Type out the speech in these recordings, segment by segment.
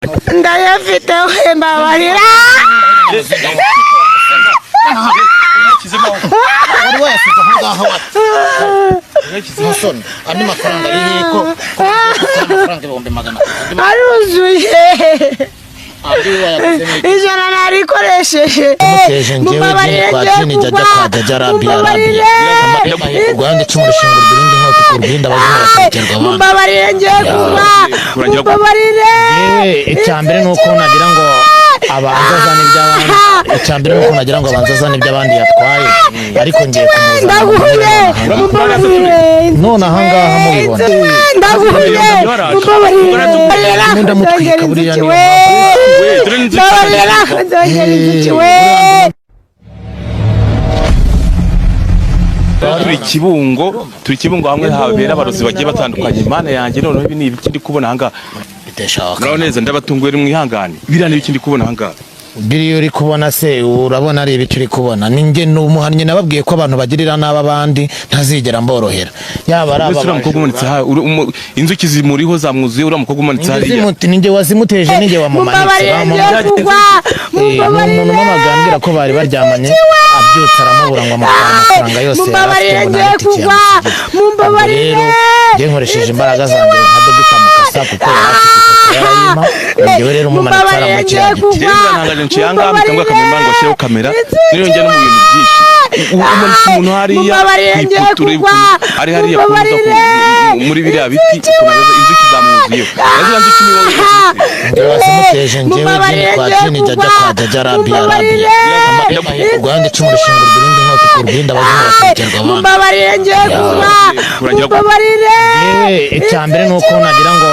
ndayafite mbabarira Musoni andi mafaranga yiko amafaranga ibihumbi 100 aruzuye ijana narikoresheje mubabarire njye Arabia Rwanda cy'umushinga urindi nk'uko kurinda abazimuterwa abantu mubabarire njye mubabarire icyambere nuko nagira ngo abanzazana iby'abandi icyambere nuko nagira ngo abanzazana iby'abandi yatwaye ariko ngiye kumuza none aha ngaha mubibona ndamutwika buriya ni turi kibungo hamwe habera abarozi bagiye batandukanye Imana yanjye none ibi ni ibikindi kubona hanga biteshaka neza ndabatunguye mu ihangane birane ibikindi kubona hanga biri uri kubona se urabona ari ibicuri kubona ninge n'umuhannye nababwiye ko abantu bagirira naba bandi ntazigera mborohera yaba ari aba mukobwa umanitse ha inzuki zimuriho zamwuzuye ura mukobwa umanitse hariya ninge wazimuteje ninge wamumanitse umuntu mamagambira ko bari baryamanye abyutse aramubura ngo amafaranga yose rero nge nkoresheje imbaraga zanjye nka Dogita Mukasa kuko yarayima ngewe rero umumanitse aramukiranye Nchiyanga mtangwa kamera ngo shyeho kamera niyo njye no mu bintu byinshi umuntu hariya kwiputura ari hariya kuza muri biriya biti kunaza inzuki zamwuzuye nazo nzuki ni wowe wazimuteje ngewe kwa Jini jajja kwa Arabia Rwanda cy'umushinga urindi nk'uko kurinda abazimuterwa abantu mubabarire njye mubabarire icyambere nuko nagira ngo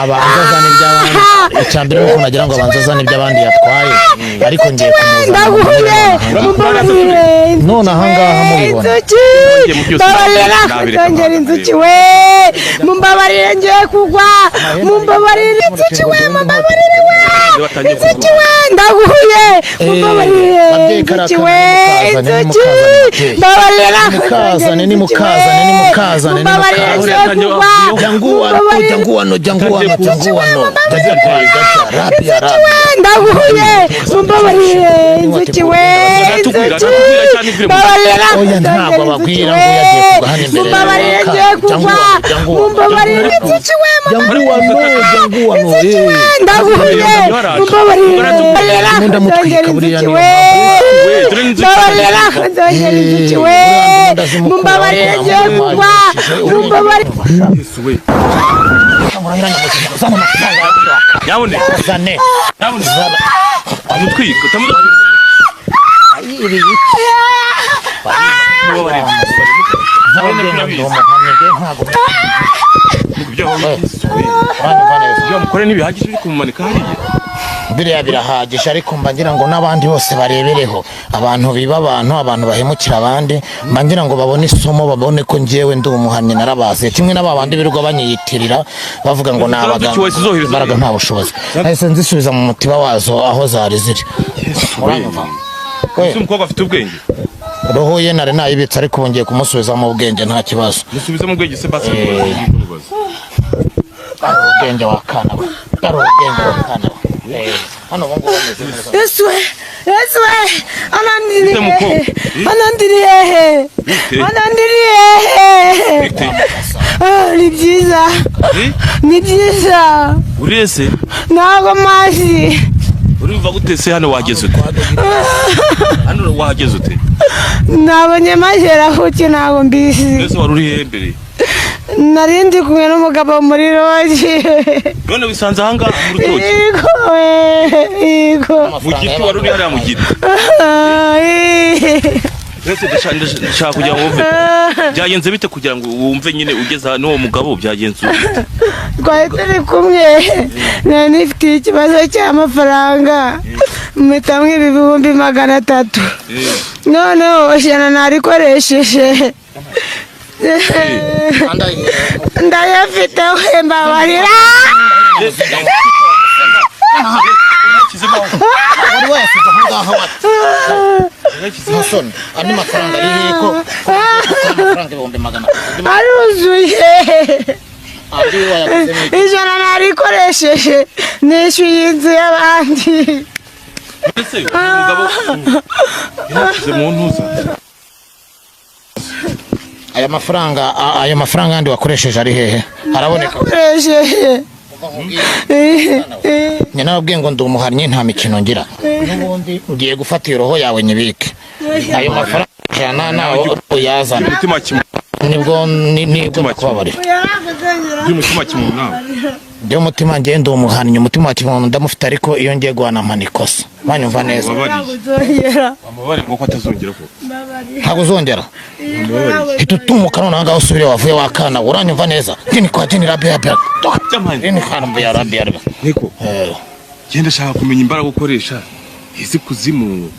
abanzazana iby'abandi icyambere nuko nagira ngo abanzazana iby'abandi yatwaye ariko ngiye kumuza none aha ngaha mubibona ndongera inzuki we mumbabarire njye kugwa mumbabarire inzuki we mumbabarire we inzuki we ndaguhuye mumbabarire inzuki we inzuki mbabarira mukazane ni janguano Arabia ndaguhuye mumbabarire inzuki we oya ntabwo ababwira ngo yagiye kugahana imbere mumbabarire njye kugwa mumbabarire inzuki we janguano ndaguhuye mumbabarire ndamutwika buriya ni mumbabarire inzuki we mumbabarire njye kugwa mumbabarire Yabone amutwika mukore n'ibihagije kumumanika hariya biriya birahagije ariko mbangira ngo n'abandi bose barebereho abantu biba abantu bahemukira abandi mbangira ngo babone isomo babone ko ngewe ndi umuhannyi narabaze kimwe n'abandi birirwa banyiyitirira bavuga ngo nabaganga nta bushobozi ahise nzisubiza mu mutiba wazo aho zari ziri umukobwa afite ubwenge roho ye nari nayibitse ariko bongeye kumusubiza mu bwenge nta kibazo musubiza mu bwenge se basi ubwenge wakana hano bongo Yeswe anandiriye ni byiza urese ntago mazi urumva gutese hano wageze ute hano wageze ute nabonye magera kuki ntago mbizi ese wari uri he mbere narindi kumwe n'umugabo muri rogi none wisanze aha ngaha mu rutoki mu giti wari uri hariya mu giti ndashaka kugira ngo wumve byagenze bite kugira ngo wumve nyine ugeze n'uwo mugabo byagenze ute twari turi kumwe nari nifitiye ikibazo cy'amafaranga mpita mwiba ibihumbi 300 noneho ijana narikoresheje ndayafite mbabarira Musoni andi mafaranga yiko amafaranga ibihumbi 100 aruzuye ijana narikoresheje nishyuye inzu y'abandi. Ese umugabo yashyize mu ntuza aya mafaranga yandi wakoresheje ari hehe haraboneka nakoresheje nyina nabwiye ngo ndi umuhannyi nta mikino ngira n'ubundi ugiye gufata roho yawe nyibike ayo mafaranga jana nawe uyazana umutima kimwe nibwo kubabari by'umutima kimwe nawe byo mutima ngende umuhannyi umutima wa kimuntu ndamufite ariko iyo ngiye guhana manikosa banyumva neza amabari ngo atazongera ko ntabwo uzongera hitutumuka none ngaho usubire wavuye wakana uranyumva neza gini kwa gini rabia ni kana ya rabia niko genda shaka kumenya imbaraga ukoresha izi kuzimu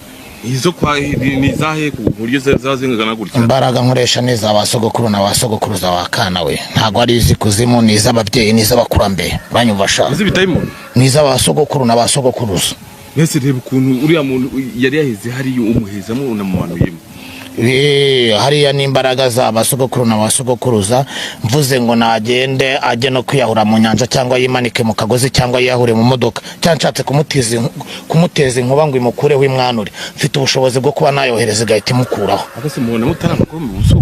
izo kwa ni zahe ku buryo zazengana gutya imbaraga nkoresha neza abasogokuru na basogokuruza wakana we ntago ari izi kuzimu ni iz'ababyeyi ni iz'abakurambe banyumva sha izi bitayimo ni iz'abasogokuru na basogokuruza mwese reba ukuntu uriya muntu yari yaheze hari umuhezamo unamumanuyemo hariya n'imbaraga z'abasogokuru na basogokuruza mvuze ngo nagende ajye no kwiyahura mu nyanja cyangwa yimanike mu kagozi cyangwa yiyahure mu modoka cyangwa nshatse kumuteza inkuba ngo imukureho imwanure mfite ubushobozi bwo kuba nayohereza igahita imukuraho agase mubona mutaramakuru mu buso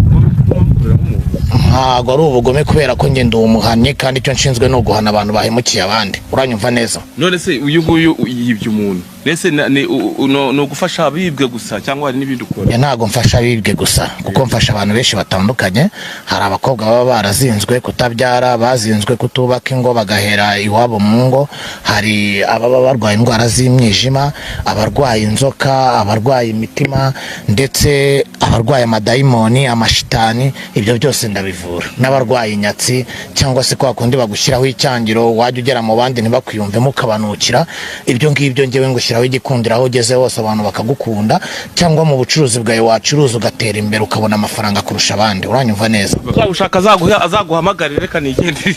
ntago ari ubugome kubera ko ngende umuhannyi kandi icyo nshinzwe no guhana abantu bahemukiye abandi uranyumva neza none se uyu nguyu yibye umuntu nese no gufasha abibwe gusa cyangwa hari n'ibindi ukora ntago mfasha abibwe gusa kuko mfasha abantu benshi batandukanye hari abakobwa baba barazinzwe kutabyara bazinzwe kutubaka ingo bagahera iwabo mu ngo hari ababa barwaye indwara z'imyijima abarwaye inzoka abarwaye imitima ndetse abarwaye amadayimoni amashitani ibyo byose ndabivura n'abarwaye inyatsi cyangwa se kwa kundi bagushyiraho icyangiro wajya ugera mu bandi ntibakwiyumvemo ukabanukira ibyo ngibyo ngewe ngushyiraho igikundira aho ugeze hose abantu bakagukunda cyangwa mu bucuruzi bwawe wacuruza ugatera imbere ukabona amafaranga kurusha abandi uranyumva neza ushaka azaguhamagarire reka nigende